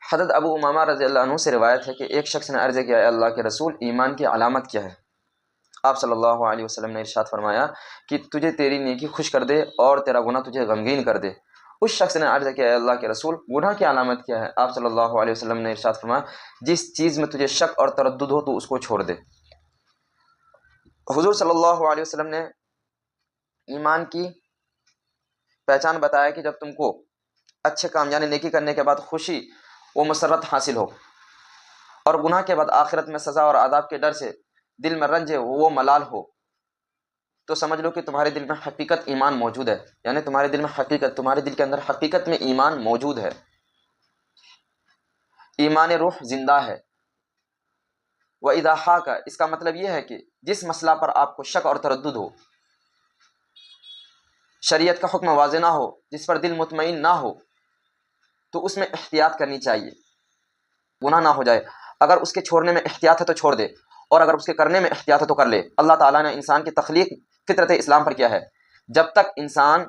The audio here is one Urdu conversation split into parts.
حضرت ابو امامہ رضی اللہ عنہ سے روایت ہے کہ ایک شخص نے عرض کیا، اے اللہ کے رسول، ایمان کی علامت کیا ہے؟ آپ صلی اللہ علیہ وسلم نے ارشاد فرمایا کہ تجھے تیری نیکی خوش کر دے اور تیرا گناہ تجھے غمگین کر دے۔ اس شخص نے عرض کیا، اے اللہ کے رسول، گناہ کی علامت کیا ہے؟ آپ صلی اللہ علیہ وسلم نے ارشاد فرمایا، جس چیز میں تجھے شک اور تردد ہو تو اس کو چھوڑ دے۔ حضور صلی اللہ علیہ وسلم نے ایمان کی پہچان بتایا کہ جب تم کو اچھے کام یعنی نیکی کرنے کے بعد خوشی و مسرت حاصل ہو، اور گناہ کے بعد آخرت میں سزا اور عذاب کے ڈر سے دل میں رنج وہ ملال ہو، تو سمجھ لو کہ تمہارے دل میں حقیقت ایمان موجود ہے، یعنی تمہارے دل میں حقیقت، تمہارے دل کے اندر حقیقت میں ایمان موجود ہے، ایمان روح زندہ ہے۔ وَإِذَا حَاكَ، اس کا مطلب یہ ہے کہ جس مسئلہ پر آپ کو شک اور تردد ہو، شریعت کا حکم واضح نہ ہو، جس پر دل مطمئن نہ ہو، تو اس میں احتیاط کرنی چاہیے، گناہ نہ ہو جائے۔ اگر اس کے چھوڑنے میں احتیاط ہے تو چھوڑ دے، اور اگر اس کے کرنے میں احتیاط ہے تو کر لے۔ اللہ تعالیٰ نے انسان کی تخلیق فطرت اسلام پر کیا ہے۔ جب تک انسان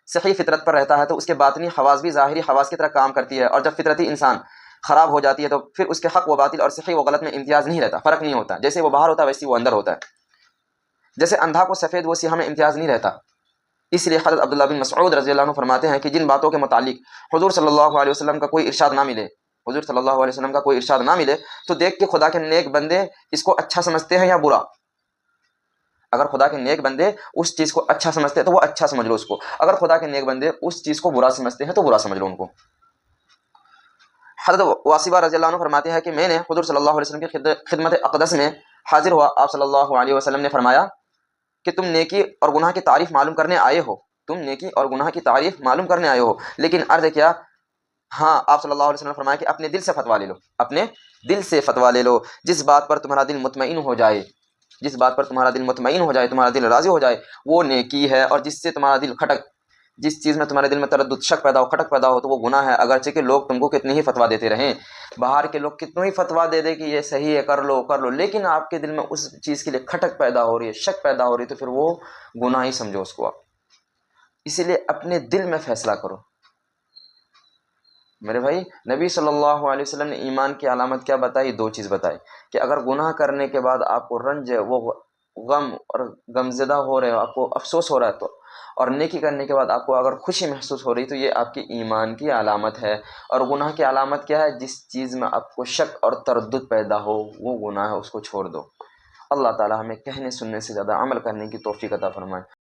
صحیح فطرت پر رہتا ہے تو اس کے باطنی حواس بھی ظاہری حواس کی طرح کام کرتی ہے، اور جب فطرتی انسان خراب ہو جاتی ہے تو پھر اس کے حق و باطل اور صحیح و غلط میں امتیاز نہیں رہتا، فرق نہیں ہوتا، جیسے وہ باہر ہوتا ہے ویسے وہ اندر ہوتا ہے، جیسے اندھا کو سفید و سیاہ میں امتیاز نہیں رہتا۔ اس لیے حضرت عبداللہ بن مسعود رضی اللہ عنہ فرماتے ہیں کہ جن باتوں کے متعلق حضور صلی اللہ علیہ وسلم کا کوئی ارشاد نہ ملے، حضور صلی اللہ علیہ وسلم کا کوئی ارشاد نہ ملے، تو دیکھ کے خدا کے نیک بندے اس کو اچھا سمجھتے ہیں یا برا۔ اگر خدا کے نیک بندے اس چیز کو اچھا سمجھتے ہیں تو وہ اچھا سمجھ لو اس کو، اگر خدا کے نیک بندے اس چیز کو برا سمجھتے ہیں تو برا سمجھ لو ان کو۔ حضرت واصبہ رضی اللہ عنہ فرماتے ہیں کہ میں نے حضور صلی اللہ علیہ وسلم کی خدمت اقدس میں حاضر ہوا، آپ صلی اللہ علیہ وسلم نے فرمایا کہ تم نیکی اور گناہ کی تعریف معلوم کرنے آئے ہو، تم نیکی اور گناہ کی تعریف معلوم کرنے آئے ہو، لیکن عرض کیا، ہاں، آپ صلی اللہ علیہ وسلم نے فرمایا کہ اپنے دل سے فتویٰ لے لو، اپنے دل سے فتویٰ لے لو، جس بات پر تمہارا دل مطمئن ہو جائے، جس بات پر تمہارا دل مطمئن ہو جائے، تمہارا دل راضی ہو جائے، وہ نیکی ہے، اور جس سے تمہارا دل جس چیز میں تمہارے دل میں تردد، شک پیدا ہو، کھٹک پیدا ہو، تو وہ گناہ ہے، اگرچہ کہ لوگ تم کو کتنی ہی فتویٰ دیتے رہیں، باہر کے لوگ کتنوں ہی فتویٰ دے دے کہ یہ صحیح ہے، کر لو کر لو، لیکن آپ کے دل میں اس چیز کے لیے کھٹک پیدا ہو رہی ہے، شک پیدا ہو رہی ہے، تو پھر وہ گناہ ہی سمجھو اس کو آپ۔ اسی لیے اپنے دل میں فیصلہ کرو۔ میرے بھائی، نبی صلی اللہ علیہ وسلم نے ایمان کی علامت کیا بتائی؟ دو چیز بتائی، کہ اگر گناہ کرنے کے بعد آپ کو رنج ہے، وہ غم اور غمزدہ ہو رہے ہو، آپ کو افسوس ہو رہا ہے، تو اور نیکی کرنے کے بعد آپ کو اگر خوشی محسوس ہو رہی تو یہ آپ کی ایمان کی علامت ہے۔ اور گناہ کی علامت کیا ہے؟ جس چیز میں آپ کو شک اور تردد پیدا ہو وہ گناہ ہے، اس کو چھوڑ دو۔ اللہ تعالی ہمیں کہنے سننے سے زیادہ عمل کرنے کی توفیق عطا فرمائے۔